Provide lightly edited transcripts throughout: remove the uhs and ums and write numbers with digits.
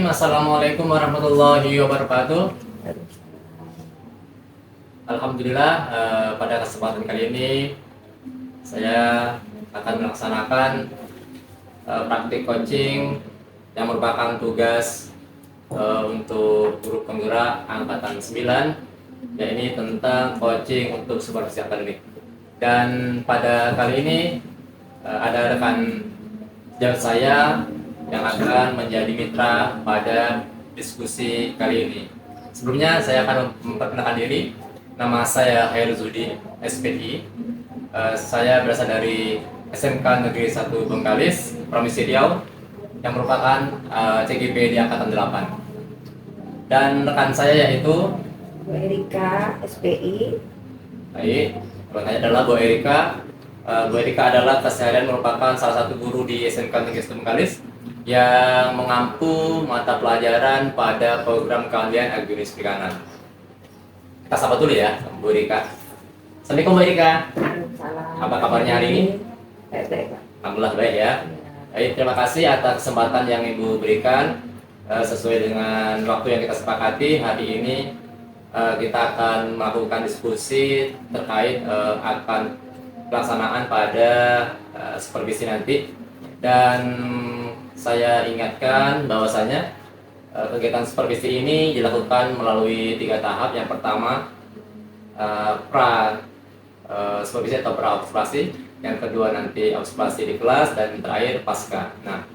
Assalamualaikum warahmatullahi wabarakatuh. Alhamdulillah, pada kesempatan kali ini saya akan melaksanakan praktik coaching yang merupakan tugas untuk guru penggerak angkatan 9, yaitu tentang coaching untuk supervisi akademik. Dan pada kali ini ada rekan sejawat saya yang akan menjadi mitra pada diskusi kali ini. Sebelumnya saya akan memperkenalkan diri. Nama saya Hairul Zudi, SPI. Saya berasal dari SMK Negeri 1 Bengkalis, Provinsi Riau, yang merupakan CGP di angkatan 8. Dan rekan saya yaitu Bu Erika, SPI. Baik, rekan saya adalah Bu Erika. Bu Erika adalah keseharian merupakan salah satu guru di SMK Negeri 1 Bengkalis yang mengampu mata pelajaran pada program keahlian agronomi perikanan. Kita sapa dulu ya, Bu Erika. Assalamualaikum Bu Erika. Salam. Apa kabarnya hari ini? Baik, Pak. Alhamdulillah baik ya. Baik, terima kasih atas kesempatan yang Ibu berikan. Sesuai dengan waktu yang kita sepakati, hari ini kita akan melakukan diskusi terkait akan pelaksanaan pada supervisi nanti. Dan saya ingatkan bahwasanya kegiatan supervisi ini dilakukan melalui 3 tahap. Yang pertama pra supervisi atau pra observasi, yang kedua nanti observasi di kelas, dan terakhir pasca. Nah,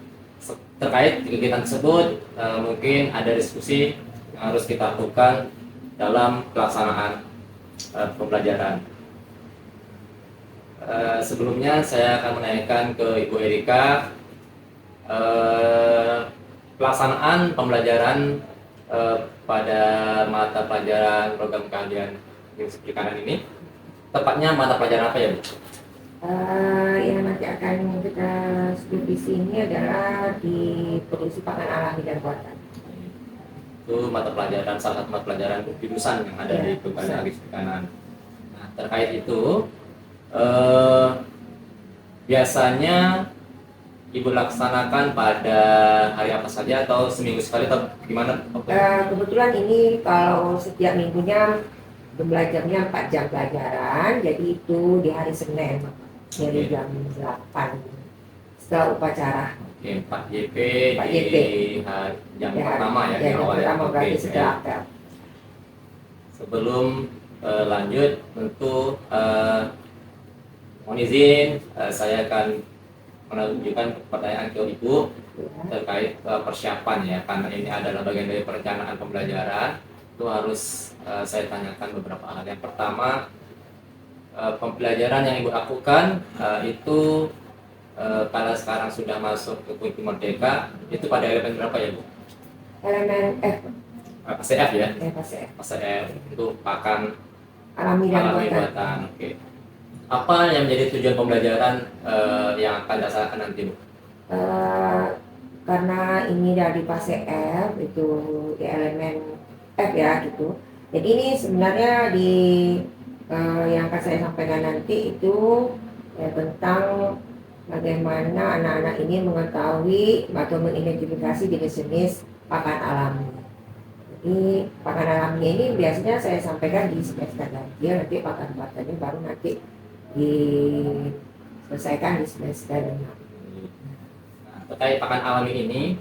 terkait kegiatan tersebut mungkin ada diskusi yang harus kita lakukan dalam pelaksanaan pembelajaran. Sebelumnya saya akan menanyakan ke Ibu Erika pelaksanaan pembelajaran pada mata pelajaran program keahlian agronomi perikanan ini, tepatnya mata pelajaran apa ya, Bu? Yang nanti akan kita supervisi ini adalah di produksi pangan alami dan buatan. Itu mata pelajaran, salah satu mata pelajaran jurusan yang ada di program agronomi perikanan. Nah, terkait itu biasanya Ibu laksanakan pada hari apa saja atau seminggu sekali atau gimana? Kebetulan ini kalau setiap minggunya belajarnya 4 jam pelajaran, jadi itu di hari Senin dari jam 8 setelah upacara. Oke, 4 JP 4 di JP. jam Ya, pertama ya, di jam awal ya. pertama berarti Oke, setelah ya. apel. Sebelum lanjut, tentu mohon izin saya akan menunjukkan pertanyaan ke Ibu terkait persiapan ya, karena ini adalah bagian dari perencanaan pembelajaran. Itu harus saya tanyakan beberapa hal. Yang pertama, pembelajaran yang Ibu lakukan itu karena sekarang sudah masuk ke kurikulum merdeka, itu pada elemen berapa ya, Bu? Elemen F, PCF ya? PCF. PCF itu pakan Alami dan alami buatan. buatan. Oke. Apa yang menjadi tujuan pembelajaran yang akan dilaksanakan nanti, Bu? Karena ini dari fase F, itu di elemen F ya gitu. Jadi ini sebenarnya di yang akan saya sampaikan nanti itu tentang bagaimana anak-anak ini mengetahui atau mengidentifikasi jenis-jenis pakan alami. Jadi pakan alami ini biasanya saya sampaikan di semester ganjil, nanti pakan buatannya baru nanti diselesaikan di semester 5. Nah, terkait pakan alami ini,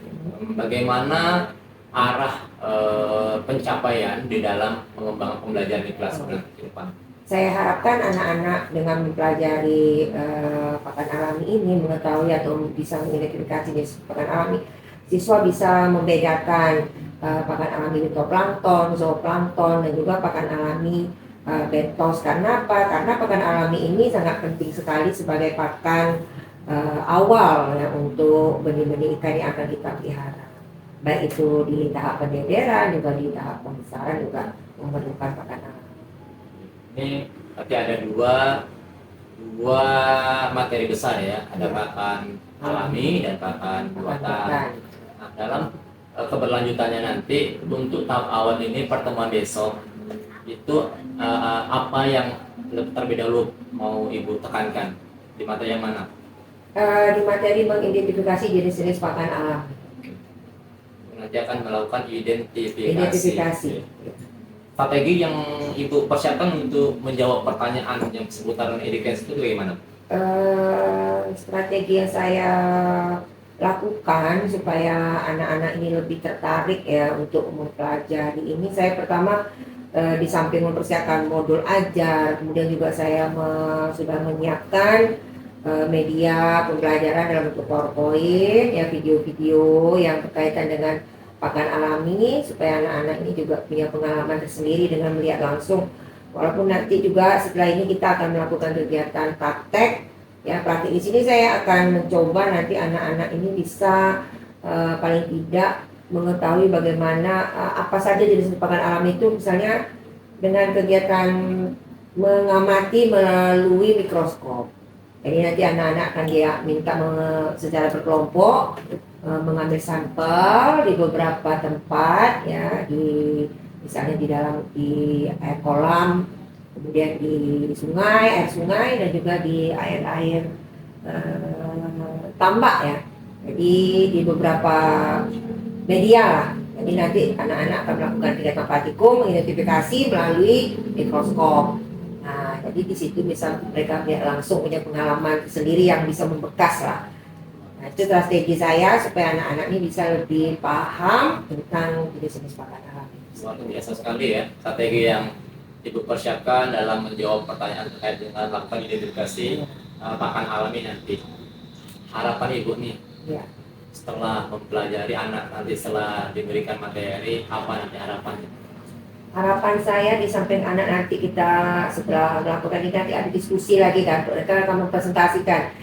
bagaimana arah pencapaian di dalam pengembangan pembelajaran di kelas ke depan? Saya harapkan anak-anak dengan mempelajari pakan alami ini mengetahui atau bisa mengidentifikasi jenis pakan alami, siswa bisa membedakan pakan alami fitoplankton, zooplankton, dan juga pakan alami bentos. Karena apa? Karena pakan alami ini sangat penting sekali sebagai pakan awal ya, untuk benih-benih ikan yang akan kita pelihara. Baik itu di tahap pendederan, juga di tahap pembesaran juga memerlukan pakan alami. Ini nanti ada dua materi besar ya, ada pakan alami dan pakan buatan. Nah, dalam keberlanjutannya nanti untuk tahap awal ini, pertemuan besok itu apa yang terlebih dahulu mau Ibu tekankan di materi yang mana? Di materi mengidentifikasi jenis-jenis pakan alami. nanti akan melakukan identifikasi. Identifikasi. Strategi yang Ibu persiapkan untuk menjawab pertanyaan yang seputaran identifikasi itu bagaimana? Strategi yang saya lakukan supaya anak-anak ini lebih tertarik ya untuk mempelajari ini, saya pertama di samping mempersiapkan modul ajar, kemudian juga saya sudah menyiapkan media pembelajaran dalam bentuk PowerPoint, ya video-video yang berkaitan dengan pakan alami supaya anak-anak ini juga punya pengalaman tersendiri dengan melihat langsung. Walaupun nanti juga setelah ini kita akan melakukan kegiatan praktek, ya praktek di sini saya akan mencoba nanti anak-anak ini bisa paling tidak mengetahui bagaimana apa saja jenis pakan alami itu, misalnya dengan kegiatan mengamati melalui mikroskop. Jadi nanti anak-anak akan dia minta secara berkelompok mengambil sampel di beberapa tempat, ya misalnya di air kolam, kemudian di air sungai dan juga di air tambak ya. Jadi di beberapa media lah. Jadi nanti anak-anak akan melakukan kegiatan praktikum mengidentifikasi melalui mikroskop. Nah, jadi di situ bisa mereka langsung punya pengalaman sendiri yang bisa membekas lah. Nah, itu strategi saya supaya anak-anak ini bisa lebih paham tentang jenis-jenis pakan alami. Luar biasa sekali ya strategi yang Ibu persiapkan dalam menjawab pertanyaan terkait dengan melakukan identifikasi pakan alami nanti. Harapan Ibu nih, Ya. setelah mempelajari anak nanti setelah diberikan materi, apa nanti harapannya? Harapan saya di samping anak nanti kita setelah melakukan ini nanti ada diskusi lagi kan, mereka akan mempresentasikan.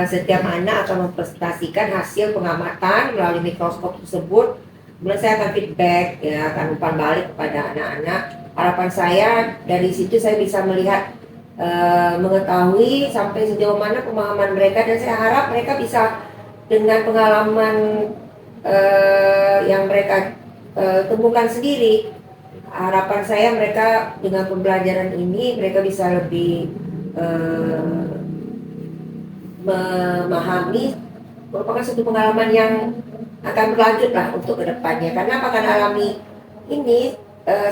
Setiap anak akan mempresentasikan hasil pengamatan melalui mikroskop tersebut. Kemudian saya akan feedback, ya akan umpan balik kepada anak-anak. Harapan saya dari situ saya bisa melihat, mengetahui sampai sejauh mana pemahaman mereka, dan saya harap mereka bisa dengan pengalaman yang mereka temukan sendiri. Harapan saya mereka dengan pembelajaran ini mereka bisa lebih memahami, merupakan satu pengalaman yang akan berlanjut lah untuk kedepannya, karena pakan alami ini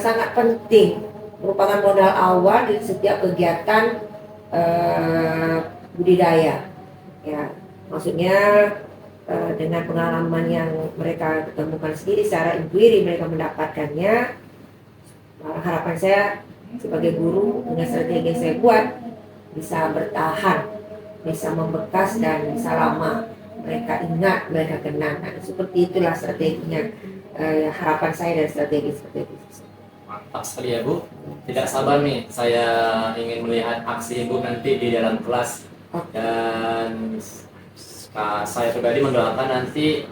sangat penting, merupakan modal awal di setiap kegiatan budidaya ya, maksudnya dengan pengalaman yang mereka temukan sendiri secara empiri mereka mendapatkannya. Harapan saya sebagai guru dengan strategi yang saya buat bisa bertahan, bisa membekas dan bisa lama mereka ingat, mereka kenang. Nah, seperti itulah strateginya. Harapan saya dari strategi seperti itu. Mantap sekali ya Bu. Tidak sabar nih, saya ingin melihat aksi Ibu nanti di dalam kelas. Dan saya pribadi mendoakan nanti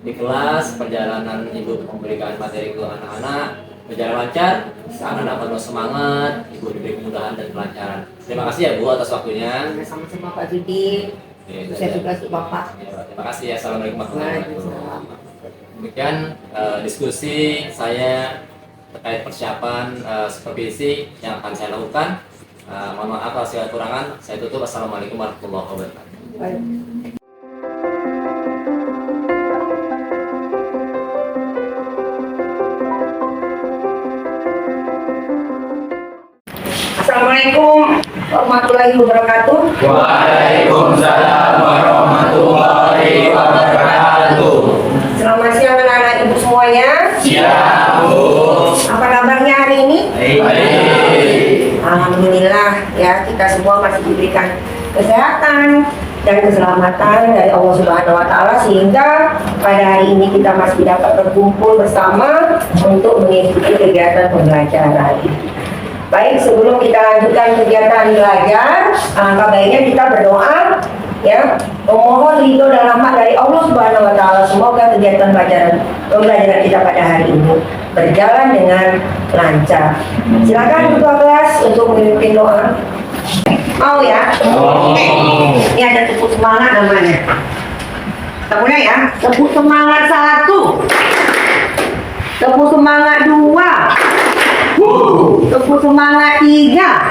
di kelas perjalanan Ibu memberikan materi ke anak-anak berjalan lancar, anak-anak penuh semangat, Ibu diberi kemudahan dan kelancaran. Terima kasih ya Bu atas waktunya. Sama-sama Pak Judi. Saya juga untuk Bapak. Ya, terima kasih ya. Assalamualaikum warahmatullahi wabarakatuh. Waalaikumsalam. Demikian diskusi saya terkait persiapan supervisi yang akan saya lakukan. Mohon maaf atas segala kekurangan. Saya tutup. Assalamualaikum warahmatullahi wabarakatuh. Assalamualaikum warahmatullahi wabarakatuh. Waalaikumsalam warahmatullahi wabarakatuh. Selamat siang anak-anak ibu semuanya. Siap, Bu. Apa kabarnya hari ini? Baik. Alhamdulillah ya, kita semua masih diberikan kesehatan dan keselamatan dari Allah Subhanahu wa taala sehingga pada hari ini kita masih dapat berkumpul bersama untuk mengikuti kegiatan pembelajaran. Baik, sebelum kita lanjutkan kegiatan belajar, alangkah baiknya kita berdoa ya, memohon ridho dan rahmat dari Allah Subhanahu wa taala. Semoga kegiatan pembelajaran kita pada hari ini berjalan dengan lancar. Silakan ketua kelas untuk memimpin doa. Mau ya? Ini ada tepuk semangat namanya. Kita mulai ya. Tepuk semangat 1. Tepuk semangat 2. Tepuk semangat 3.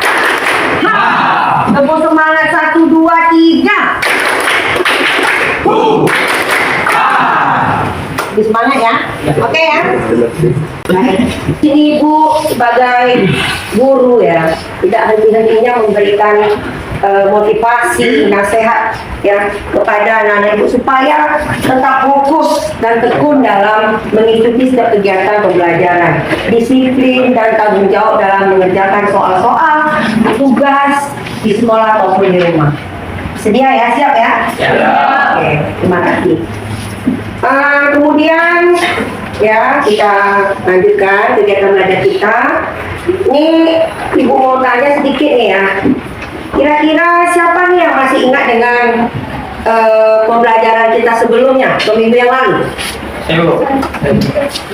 Tepuk semangat 1, 2, 3. Lebih semangat ya. Oke ya. Baik. Ini Ibu sebagai guru ya, tidak henti-hentinya memberikan motivasi, nasihat ya kepada anak-anak Ibu supaya tetap fokus dan tekun dalam mengikuti setiap kegiatan pembelajaran, disiplin dan tanggung jawab dalam mengerjakan soal-soal, tugas di sekolah ataupun di rumah. Sedia ya, siap ya? Siap. Oke, terima kasih. Kemudian ya kita lanjutkan kegiatan belajar kita. Ini Ibu mau tanya sedikit nih ya. Kira-kira siapa nih yang masih ingat dengan pembelajaran kita sebelumnya, minggu yang lalu?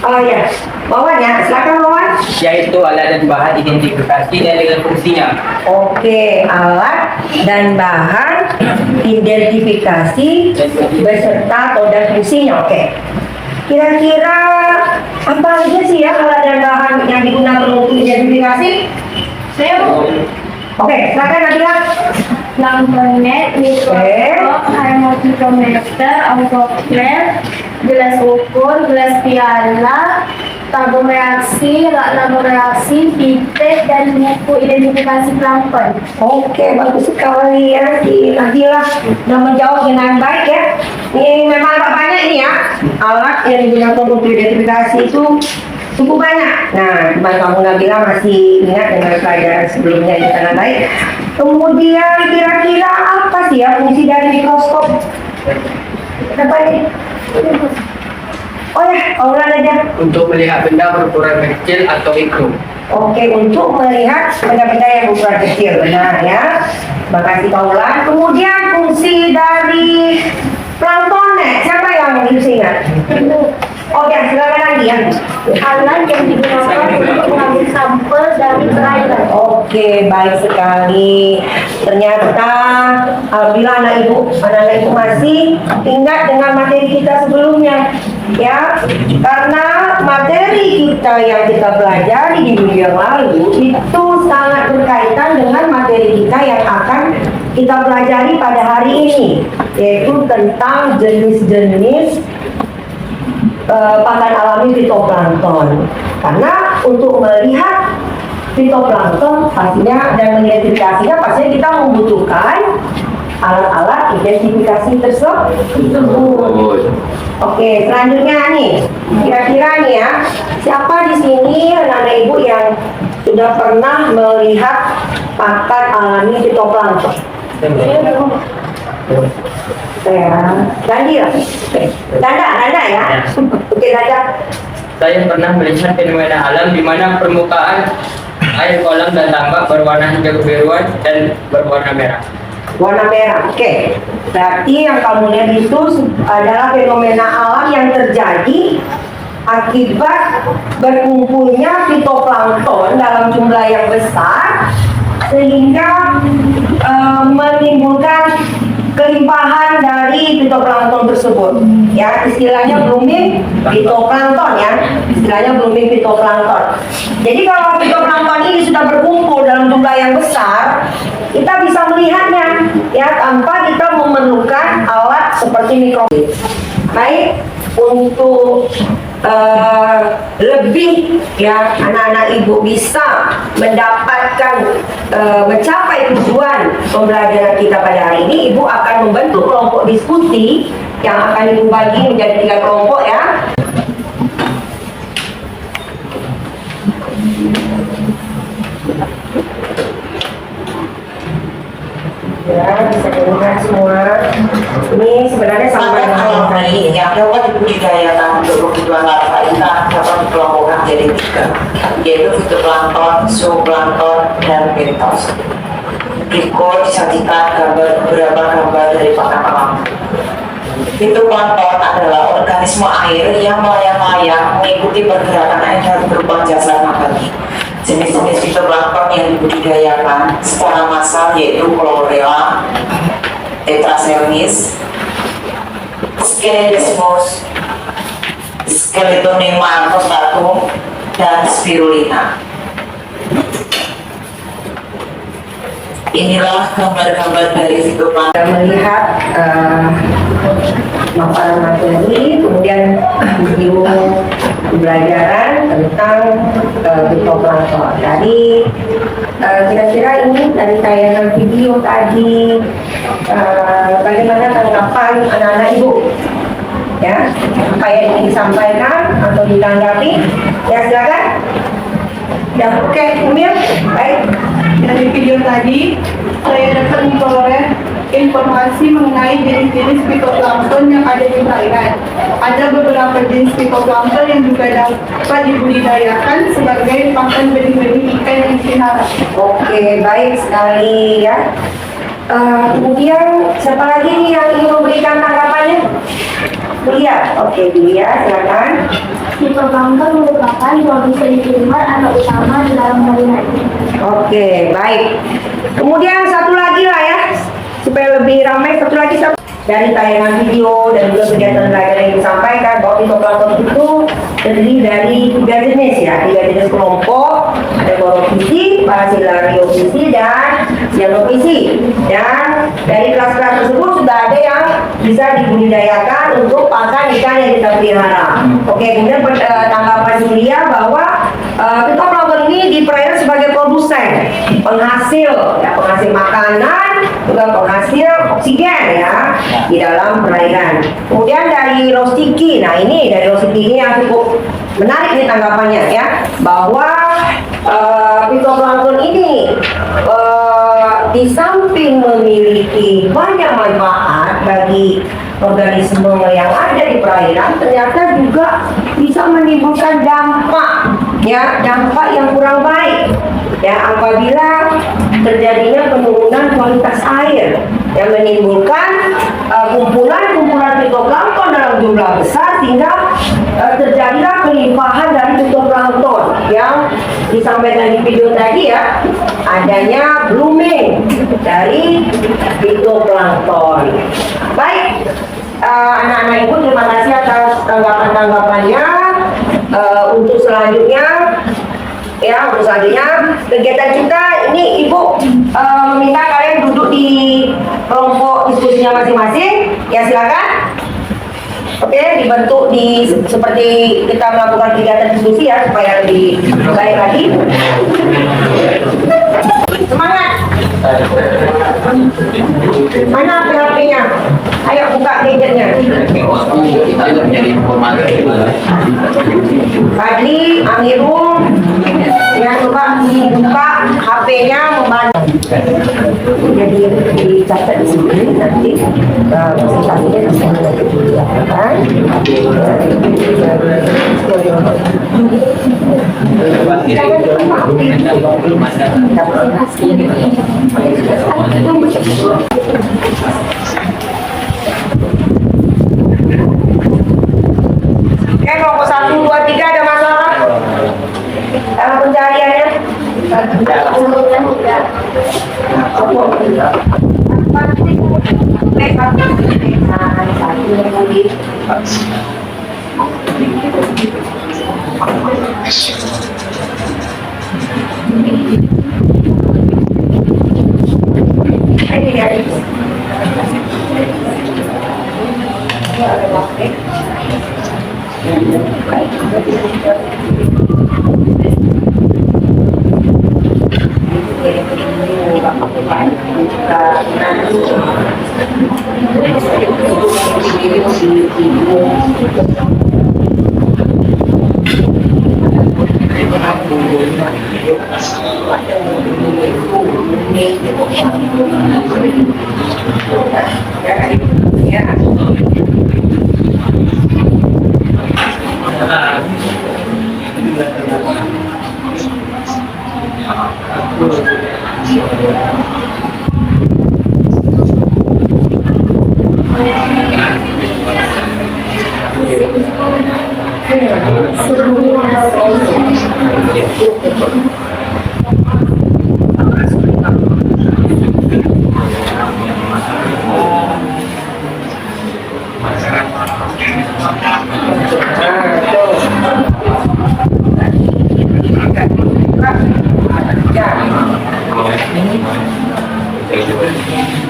Oh ya, Wawan ya, silakan Wawan. Yaitu alat dan bahan identifikasi dan dengan fungsinya. Oke, alat dan bahan identifikasi beserta atau dan fungsinya. Oke. Kira-kira apa aja sih ya alat dan bahan yang digunakan untuk identifikasi? Oke, silakan Nabila. Lampernet, mikroskop, harmonimeter, autoclave, gelas ukur, gelas piala, tabung reaksi, tabung reaksi, pipet, dan buku identifikasi plankton. Oke, bagus sekali ya si Nabila sudah menjawab dengan baik ya. Ini memang agak banyak ini ya alat yang digunakan untuk identifikasi itu cukup banyak. Nah, kamu Nabila masih ingat dengan pelajaran sebelumnya ini sangat baik. Kemudian kira-kira apa sih ya fungsi dari mikroskop? Apa ini? Oh ya, Aulan aja. Untuk melihat benda berukuran kecil atau mikro. Oke, untuk melihat benda-benda yang berukuran kecil, benar ya. Makasih Paulan. Kemudian fungsi dari plankton, siapa yang bisa ingat? Oh ya, silakan lagi ya. Alat yang digunakan untuk mengambil sampel dari perairan. Oke, baik sekali. Ternyata alhamdulillah anak-anak ibu masih ingat dengan materi kita sebelumnya, ya. Karena materi kita yang kita pelajari di minggu yang lalu itu sangat berkaitan dengan materi kita yang akan kita pelajari pada hari ini, yaitu tentang jenis-jenis pakan alami fitoplankton. Karena untuk melihat fitoplankton pastinya dan mengidentifikasinya pastinya kita membutuhkan alat-alat identifikasi tersebut. Oke, selanjutnya nih, kira-kira nih ya, siapa di sini anak-anak ibu yang sudah pernah melihat pakan alami fitoplankton? Ya, Dandi lah. Danda ya. Oke, Danda. Saya pernah melihat fenomena alam di mana permukaan air kolam dan tambak berwarna hijau kebiruan dan berwarna merah. Warna merah, oke. Berarti yang kamu lihat itu adalah fenomena alam yang terjadi akibat berkumpulnya fitoplankton dalam jumlah yang besar sehingga menimbulkan kelimpahan dari fitoplankton tersebut. Ya, istilahnya blooming fitoplankton ya. Istilahnya blooming fitoplankton. Jadi kalau fitoplankton ini sudah berkumpul dalam jumlah yang besar, kita bisa melihatnya ya tanpa kita memerlukan alat seperti mikroskop. Baik, untuk lebih ya anak-anak ibu bisa mendapatkan mencapai tujuan pembelajaran kita pada hari ini, ibu akan membentuk kelompok diskusi yang akan ibu bagi menjadi 3 kelompok ya. Ya, bisa dilihat semua. Ini sebenarnya sama dengan alami yang dapat dibudidayakan untuk kebutuhan larva dapat dikelompokkan jadi 3, yaitu fitoplankton, zooplankton, dan bentos. Berikut disajikan beberapa gambar dari pakan alam. Fitoplankton adalah organisme air yang melayang-layang mengikuti pergerakan air dan berupa jasa nabati. Jenis-jenis fitoplankton yang dibudidayakan secara massal yaitu Chlorella, Tetracernis, Skeledesmus, Skeletonema costatum, dan Spirulina. Inilah gambar-gambar dari fitoplankton. melihat paparan materi, kemudian video pembelajaran tentang fitoplankton. Tadi kira-kira ini dari tayangan video tadi, bagaimana tanggapan anak-anak ibu? Ya, apa yang ingin disampaikan atau ditanggapi? Ya, silakan. Ya, oke, Umir, baik. Dari video tadi, saya dapat memperoleh informasi mengenai jenis-jenis fitoplankton yang ada di perairan. Ada beberapa jenis fitoplankton yang juga dapat dibudidayakan sebagai pakan benih-benih ikan yang dipelihara. Oke, baik sekali ya. Kemudian siapa lagi nih yang ingin memberikan tanggapannya? Bulia, oke Bulia, silakan. Fitoplankton merupakan produsen primer atau utama di dalam perairan. Oke, baik. Kemudian satu lagi lah ya, supaya lebih ramai, satu lagi dari tayangan video dan juga kegiatan belajar yang disampaikan bahwa fitoplankton itu terdiri dari 3 jenis ya, 3 jenis kelompok, ada Corophysi, Bacillariophysi, dan Xenophysi. Dan dari kelas-kelas tersebut sudah ada yang bisa dibudidayakan untuk pakan ikan yang kita pelihara. Oke, kemudian tanggapan Julia bahwa fitoplankton ini di perairan sebagai produsen, penghasil, ya, penghasil makanan, juga penghasil oksigen ya di dalam perairan. Kemudian dari Rostiki, nah ini dari Rostiki ini yang cukup menarik nih tanggapannya ya, bahwa fitoplankton ini di samping memiliki banyak manfaat bagi organisme yang ada di perairan, ternyata juga bisa menimbulkan dampak yang kurang baik ya, apabila terjadinya penurunan kualitas air yang menimbulkan kumpulan fitoplankton dalam jumlah besar, sehingga terjadilah kelimpahan dari fitoplankton yang disampaikan di video tadi ya, adanya blooming dari fitoplankton. Baik, anak-anak ibu, terima kasih atas tanggapan-tanggapannya. Untuk selanjutnya kegiatan kita ini ibu meminta kalian duduk di kelompok diskusinya masing-masing ya, silakan. Oke, dibentuk seperti kita melakukan kegiatan diskusi ya, supaya lebih baik lagi. Semangat. Mana HP-nya? Ayo buka gadgetnya. Fadli, Amirul, ya coba buka HP-nya, membantu. Jadi dicatat di sini nanti presentasinya bisa dilakukan. Kelompok 1, 2, 3 ada masalah dalam pencariannya?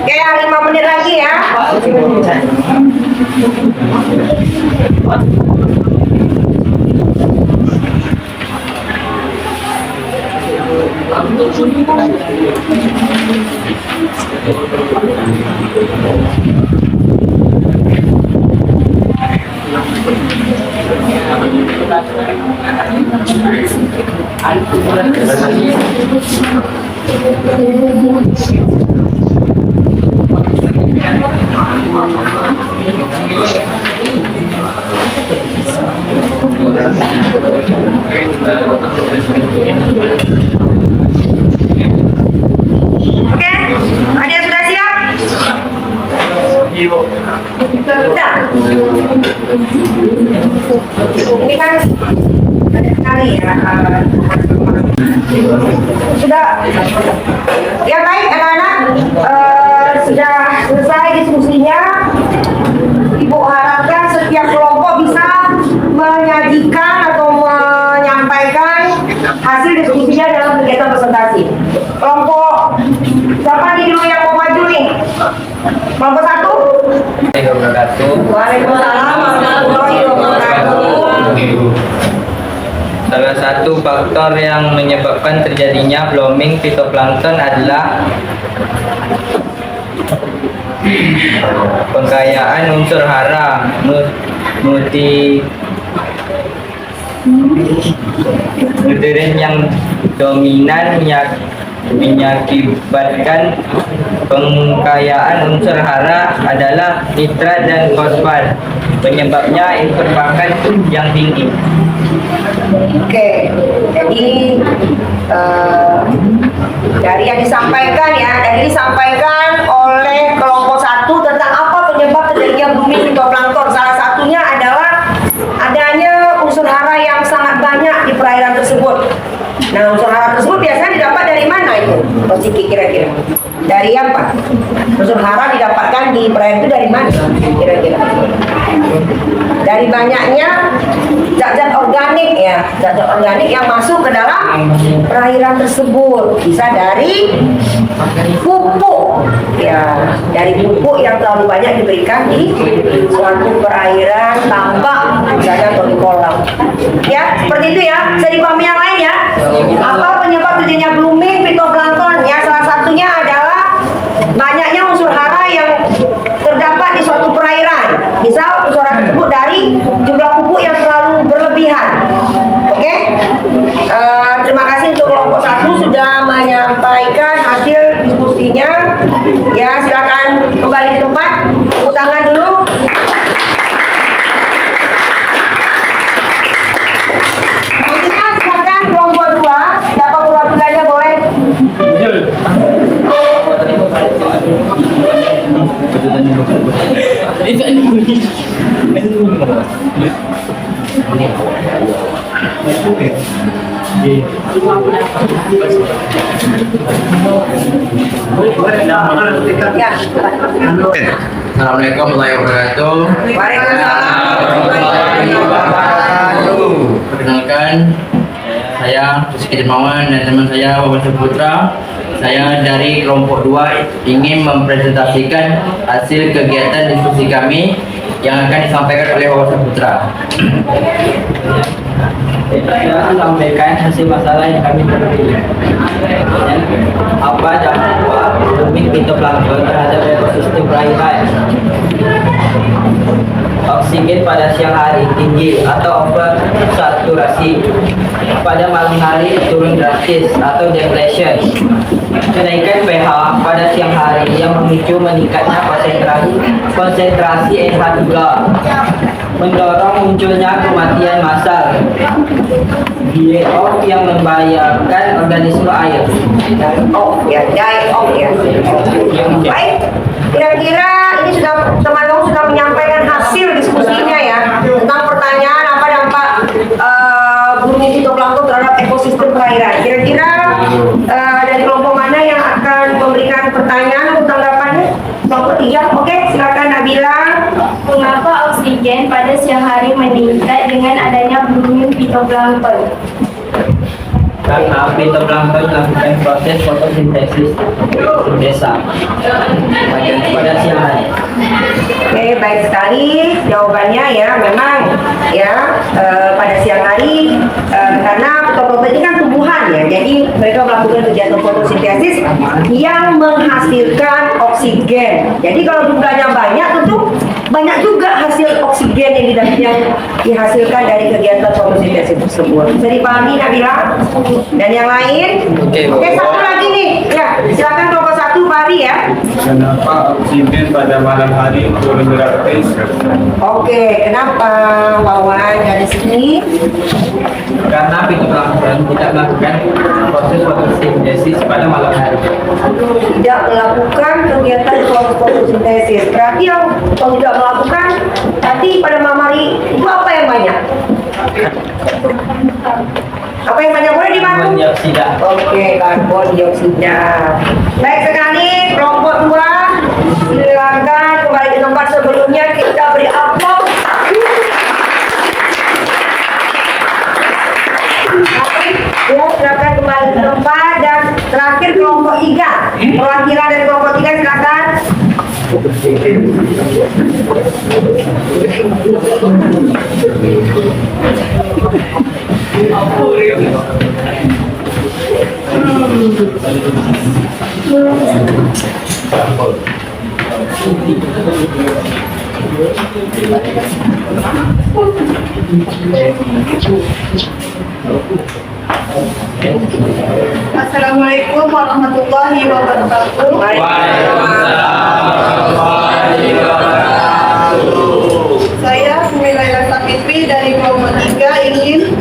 Oke, 5 menit lagi ya. Oke, ada yang sudah siap? Sudah. Ini kan banyak sekali ya. Sudah. Ya baik anak-anak, sudah selesai diskusinya. Ibu harapkan setiap kelompok bisa menyajikan atau menyampaikan hasil diskusinya dalam kegiatan presentasi. Kelompok siapa nih dulu yang mau maju nih? Kelompok 1. Waalaikumsalam warahmatullahi wabarakatuh. Salah satu faktor yang menyebabkan terjadinya blooming fitoplankton adalah pengkayaan unsur hara nutrien yang dominan mengakibatkan pengkayaan unsur hara adalah nitrat dan fosfat. Penyebabnya input pakan yang tinggi. Oke, jadi dari yang disampaikan oleh kelompok 1 tentang apa penyebab terjadinya blooming fitoplankton. Salah satunya adalah adanya unsur hara yang sangat banyak di perairan tersebut. Nah, unsur hara tersebut biasanya didapat dari mana itu? Mas Ciki kira-kira? Dari apa? Unsur hara didapatkan di perairan itu dari mana? Kira-kira? Dari banyaknya zat-zat organik ya, zat-zat organik yang masuk ke dalam perairan tersebut. Bisa dari pupuk ya, dari pupuk yang terlalu banyak diberikan di suatu perairan tambak misalnya atau di kolam. Ya, seperti itu ya. Bisa dipahami yang lain ya. Apa penyebab terjadinya blooming fitoplankton? Ya, salah satunya adalah banyaknya unsur hara yang terdapat di suatu perairan. Misal unsur hara tersebut dari jumlah pupuk yang terlalu berlebihan. Oke? Terima kasih untuk kelompok 1 sudah menyampaikan hasil diskusinya. Ya, silakan kembali ke tempat. Tepuk tangan dulu. Selanjutnya silakan kelompok 2. Siapa perwakilannya boleh? Ya. Assalamualaikum warahmatullahi wabarakatuh. Waalaikumsalam warahmatullahi wabarakatuh. Perkenalkan, saya Rizky Dermawan dan teman saya Wawan Saputra. Saya dari kelompok 2 ingin mempresentasikan hasil kegiatan diskusi kami yang akan disampaikan oleh Wawan Saputra. Saya sampaikan hasil masalah yang kami temui. Apa dampak blooming fitoplankton terhadap ekosistem perairan? Oksigen pada siang hari tinggi atau oversaturasi, pada malam hari turun drastis atau depletion. Kenaikan pH pada siang hari yang memicu meningkatnya konsentrasi NH2, mendorong munculnya kematian massal, die off yang membahayakan organisme air. Oh ya, die off ya. Baik, kira-kira ini sudah teman-teman sudah menyampaikan hasil diskusinya ya tentang pertanyaan apa dampak blooming fitoplankton terhadap ekosistem perairan. Kira-kira dari kelompok mana yang akan memberikan pertanyaan atau tanggapannya? Kelompok 3, oke, silakan Nabila. Mengapa oksigen pada siang hari meningkat dengan adanya blooming fitoplankton? Karena fitoplankton melakukan proses fotosintesis pada siang hari. Oke, baik sekali jawabannya ya. Memang ya pada siang hari karena fitoplankton ini kan tumbuhan ya, jadi mereka mereka melakukan kegiatan fotosintesis yang menghasilkan oksigen. Jadi kalau jumlahnya banyak, tentu banyak juga hasil oksigen yang dihasilkan dari kegiatan fotosintesis tersebut. Bisa dipahami Nabila dan yang lain? Oke, satu lagi nih. Ya, silakan kelompok 1 Pak Ari ya. Kenapa oksigen pada malam hari turun drastis? Oke, kenapa Wawan dari sini? Karena fitoplankton tidak melakukan proses fotosintesis pada malam hari. Tidak melakukan kegiatan fotosintesis. Berarti yang kalau tidak melakukan, tadi pada malam hari itu apa yang banyak? Apa yang banyak boleh dibantu? Karbon dioksida. Oke, karbon dioksida. Baik sekali, kelompok 2. Silakan kembali ke tempat sebelumnya, kita beri aplaus. Ya, silakan kembali ke tempat dan terakhir kelompok 3. Perwakilan dari kelompok 3 silakan. Assalamualaikum warahmatullahi wabarakatuh. Saya Sumilaila Sapitri dari kelompok 3 ingin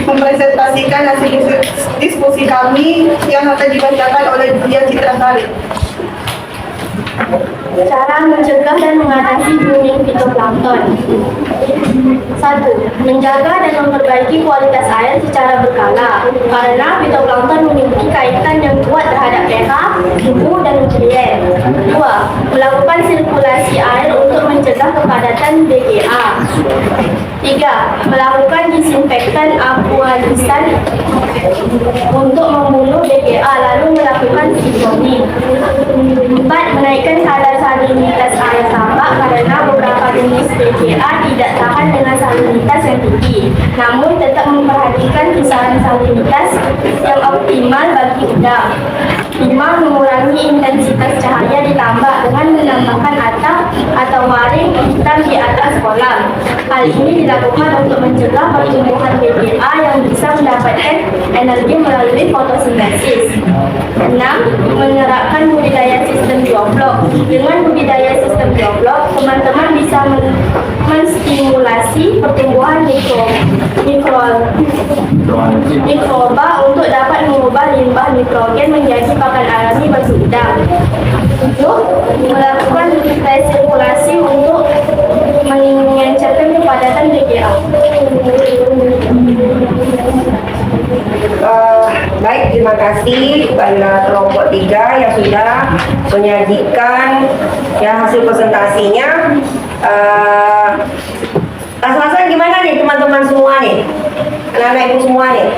mempresentasikan hasil diskusi kami yang akan dibacakan oleh Dian Citrasari. Cara mencegah dan mengatasi booming fitoplankton. 1. Menjaga dan memperbaiki kualitas air secara berkala karena fitoplankton memiliki kaitan yang kuat terhadap pH, suhu, dan nutrien. 2. Melakukan sirkulasi air untuk mencegah kepadatan BGA. 3. Melakukan disinfektan aqualisan untuk membunuh BGA lalu melakukan siphoning. 4. Menaikkan kadar salinitas air tambak karena beberapa jenis BGA tidak tahan dengan salinitas yang tinggi, namun tetap memperhatikan kisaran salinitas yang optimal bagi udang. 5. Mengurangi intensitas cahaya di tambak dengan menambahkan atap atau waring hitam di atas kolam. Hal ini dilakukan untuk mencegah pertumbuhan BGA yang bisa mendapatkan energi melalui fotosintesis. 6. Menerapkan budidaya sistem bioblok. Dengan budidaya sistem bioblok, teman-teman bisa menstimulasi pertumbuhan mikroba untuk dapat mengubah limbah nitrogen menjadi pakan alami bagi udang. 7. Melakukan resirkulasi untuk mengencerkan kepadatan BGA. Baik, terima kasih kepada kelompok 3 yang sudah menyajikan ya hasil presentasinya. Rasa-rasanya gimana nih teman-teman semua nih, anak-anak ibu semua nih?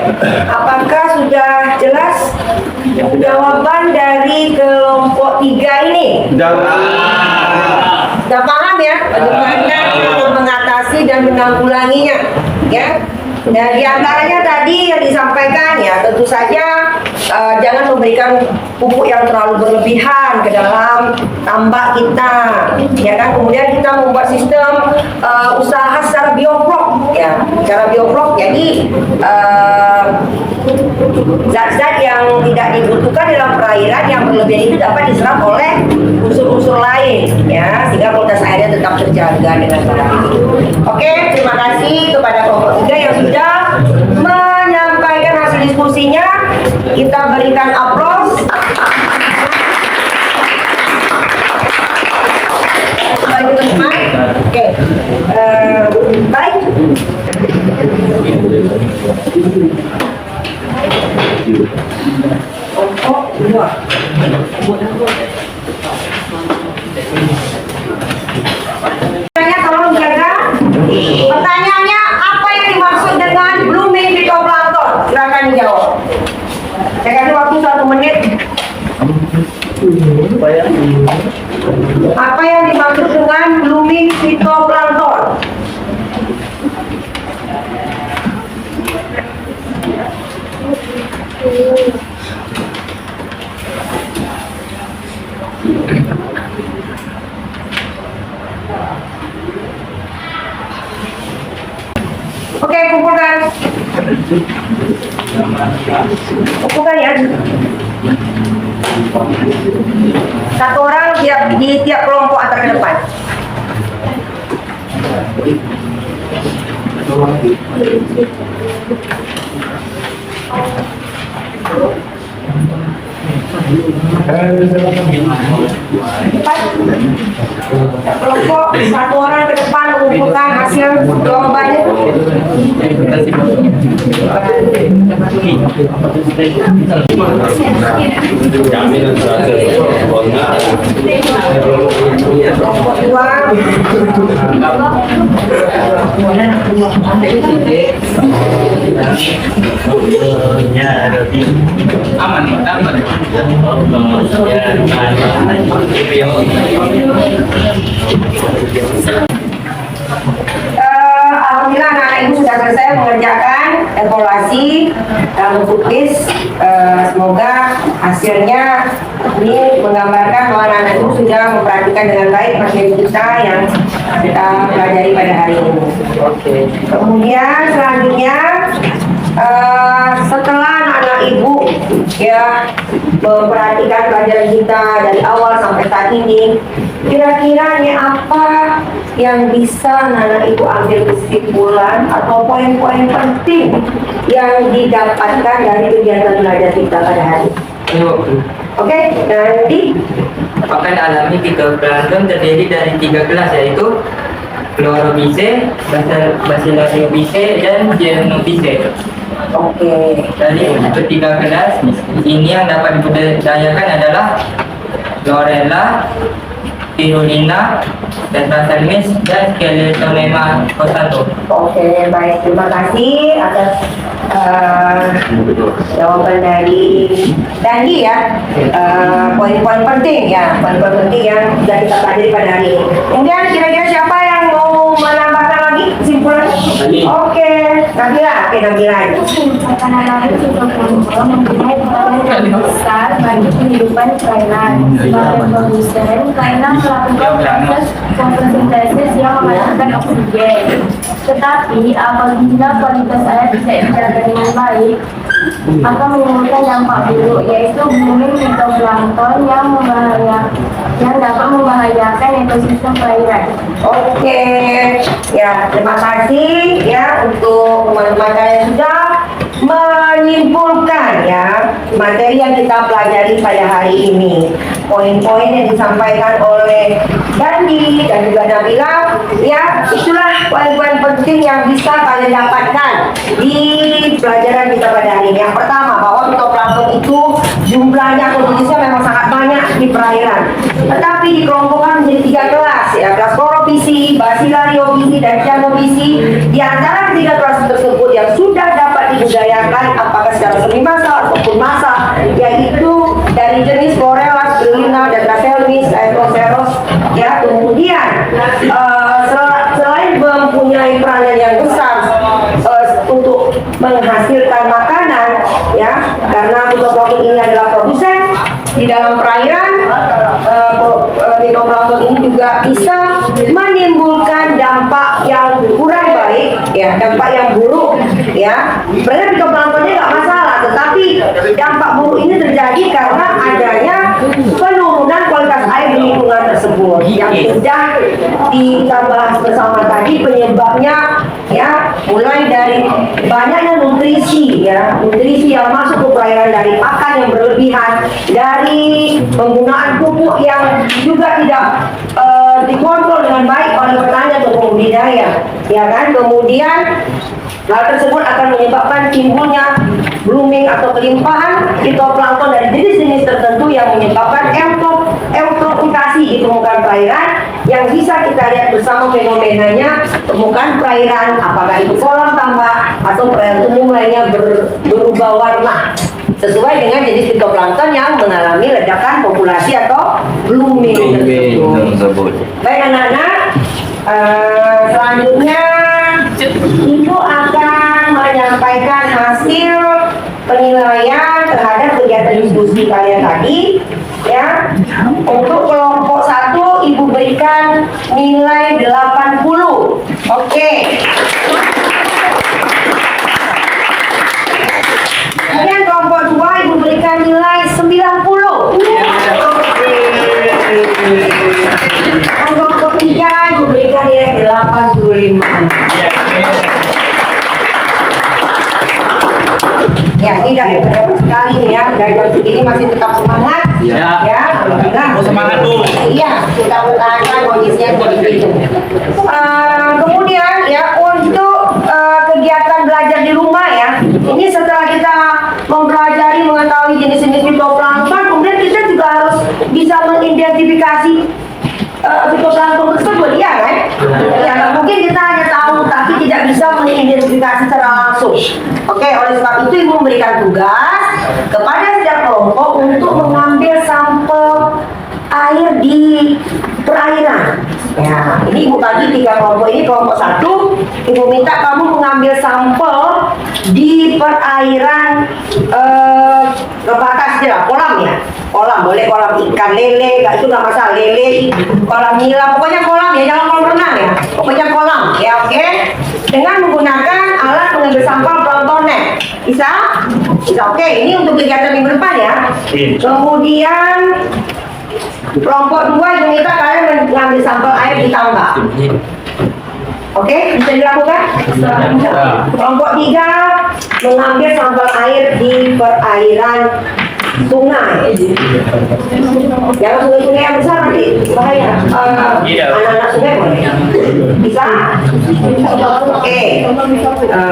Apakah sudah jelas jawaban dari kelompok 3 ini? Sudah paham ya bagaimana untuk mengatasi dan menanggulanginya ya? Dan diantaranya tadi yang disampaikan ya tentu saja jangan memberikan pupuk yang terlalu berlebihan ke dalam tambak kita, ya kan. Kemudian kita membuat sistem usaha secara bioflok, ya, secara bioflok. Jadi zat-zat yang tidak dibutuhkan dalam perairan yang berlebihan itu dapat diserap oleh unsur-unsur lain, ya, sehingga kualitas airnya tetap terjaga dengan baik. Oke, terima kasih kepada kelompok 3 yang sudah menyampaikan hasil diskusinya. Kita berikan aplaus. Oke, baik. Kelompok 2. Tolong jaga. Pertanyaannya, apa yang dimaksud dengan blooming fitoplankton? Silakan dijawab. Saya kasih waktu 1 menit. Apa yang dimaksud dengan blooming fitoplankton? Oke, kumpulkan. Kumpulkan ya. Satu orang di tiap kelompok antar ke depan. Kelompok satu orang ke depan mengumpulkan hasil jawabannya. Kelompok dua. Alhamdulillah anak-anak ibu sudah selesai mengerjakan evaluasi dalam bentuk quiz. Semoga hasilnya ini menggambarkan bahwa anak-anak ibu sudah memperhatikan dengan baik materi kita yang kita pelajari pada hari ini. Kemudian selanjutnya setelah anak-anak ibu ya memperhatikan pelajaran kita dari awal sampai saat ini, kira-kira ini apa yang bisa anak-anak ibu ambil kesimpulan atau poin-poin penting yang didapatkan dari kegiatan belajar kita pada hari ini? Oke, nanti Pakan alami fitoplankton terdiri dari 3 kelas, yaitu Chlorobise, Bacillariobise, dan Cyanobise. oke. Dari ketiga kelas ini yang dapat dibudidayakan adalah Chlorella, Spirulina, Tetracermis, dan Skeletolema cosatum. Oke, baik. Terima kasih atas jawaban dari Dandi ya. Poin-poin penting ya, poin-poin penting yang sudah kita pelajari pada hari ini. Kemudian kira-kira siapa yang mau menambahkan lagi kesimpulan? Oke, Nabila. Oke, Nabila. Mengucapkan alami fitoplankton mempunyai peran yang besar bagi kehidupan perairan. Sebagai produsen, perairan melakukan proses fotosintesis yang menghasilkan oksigen. Tetapi apabila kualitas air tidak dijaga dengan baik, akan menimbulkan dampak buruk, yaitu booming fitoplankton yang dapat membahayakan ekosistem perairan. Oke, ya terima kasih ya untuk teman-teman yang sudah menyimpulkan ya materi yang kita pelajari pada hari ini. Poin-poin yang disampaikan oleh Dandi dan juga Nabila, ya itulah poin-poin penting yang bisa kalian dapatkan di pelajaran kita pada hari ini. Yang pertama, bahwa fitoplankton itu jumlahnya atau jenisnya memang sangat banyak di perairan, tetapi dikelompokkan menjadi 3 kelas ya, kelas Chlorobise, Bacillariobise, dan Cyanobise. Di antara ketiga kelas tersebut yang sudah dapat dibudidayakan apakah secara semi massa ataupun massa, yaitu dari jenis Chlorella, Spirulina, dan Tetracermis, Aeroceros ya. Kemudian selain mempunyai peranan yang besar untuk menghasilkan makanan ya, karena fitoplankton ini adalah produsen di dalam perairan, fitoplankton ini juga bisa menimbulkan dampak yang kurang baik ya, dampak yang buruk ya. Sebenarnya fitoplanktonnya nggak masalah, tetapi dampak buruk ini terjadi karena adanya penurunan kualitas air di lingkungan tersebut yang sudah kita bahas bersama tadi. Penyebabnya ya mulai dari banyaknya nutrisi ya, nutrisi yang masuk ke perairan dari pakan yang berlebihan, dari penggunaan pupuk yang juga tidak dikontrol dengan baik oleh petani atau pembudidaya ya kan. Kemudian hal tersebut akan menyebabkan timbulnya blooming atau kelimpahan fitoplankton dari jenis-jenis tertentu yang menyebabkan eutrofikasi di permukaan perairan yang bisa kita lihat bersama fenomenanya. Permukaan perairan, apakah itu kolam tambak atau perairan umum lainnya, berubah warna sesuai dengan jenis fitoplankton yang mengalami ledakan populasi atau blooming tersebut. Baik anak-anak, selanjutnya Ibu akan menyampaikan hasil penilaian terhadap kegiatan diskusi kalian tadi. Ya, untuk kelompok 1 Ibu berikan nilai 80. Oke. Kemudian kelompok 2 Ibu berikan nilai 90. Kelompok 3 Ibu berikan nilai 85. Ya, tidak sekali nih ya, dari jam segini masih tetap semangat. Ya, Semangat tuh. Iya, kita usahakan kondisinya seperti itu. Kemudian ya untuk kegiatan belajar di rumah ya, ini setelah kita mempelajari mengetahui jenis-jenis fitoplankton, kemudian kita juga harus bisa mengidentifikasi fitoplankton tersebut, ya kan? Ya, nggak mungkin kita hanya tahu tapi tidak bisa mengidentifikasi secara langsung. Oke, oleh sebab itu Ibu memberikan tugas kepada setiap kelompok untuk mengambil sampel air di perairan. Ya, ini Ibu bagi 3 kelompok ini. Kelompok 1, Ibu minta kamu mengambil sampel di perairan batas ya, kolam ya. Kolam, boleh kolam ikan lele, itu nggak masalah, lele, kolam nila, pokoknya kolam ya, jangan kolam renang ya. Pokoknya kolam, ya oke. Dengan menggunakan alat mengambil sampel plankton net. Bisa? Bisa, oke. Ini untuk kegiatan minggu depan ya. Kemudian kelompok 2 Ibu minta kalian mengambil sampel air di tambak. Oke, bisa dilakukan? Kelompok 3 mengambil sampel air di perairan sungai. Jangan sungai-sungai yang besar nanti bahaya. Anak-anak sungai boleh. Bisa? Oke.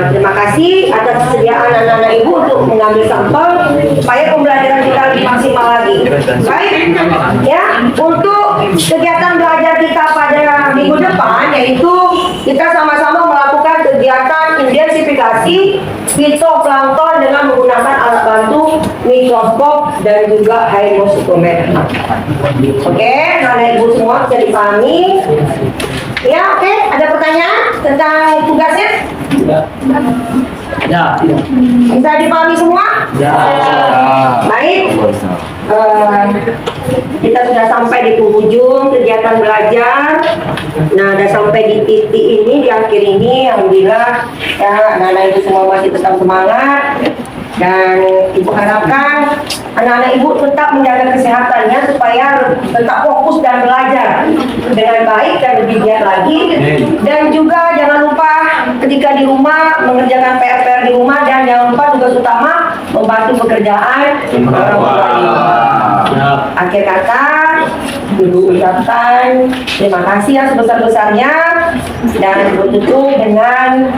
Terima kasih atas kesediaan anak-anak Ibu untuk mengambil sampel supaya pembelajaran kita lebih maksimal lagi. Baik, ya. Untuk kegiatan belajar kita pada minggu depan yaitu kita sama-sama melakukan kegiatan identifikasi fitoplankton dengan menggunakan alat bantu mikroskop dan juga hydrositometer. Oke, anak Ibu semua bisa dipahami? Ya, oke. Ada pertanyaan tentang tugasnya? Ya. Bisa dipahami semua? Ya. Baik. Kita sudah sampai di penghujung kegiatan belajar. Nah, udah sampai di titik ini, di akhir ini, alhamdulillah ya, anak-anak Ibu semua masih tetap semangat. Dan Ibu harapkan anak-anak Ibu tetap menjaga kesehatannya supaya tetap fokus dan belajar dengan baik dan lebih giat lagi. Dan juga jangan lupa ketika di rumah mengerjakan PR-PR di rumah, dan jangan lupa tugas utama membantu pekerjaan orang tua. Akhir kata, Ibu ucapkan terima kasih yang sebesar-besarnya dan tutup dengan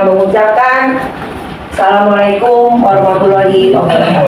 mengucapkan Assalamualaikum warahmatullahi wabarakatuh.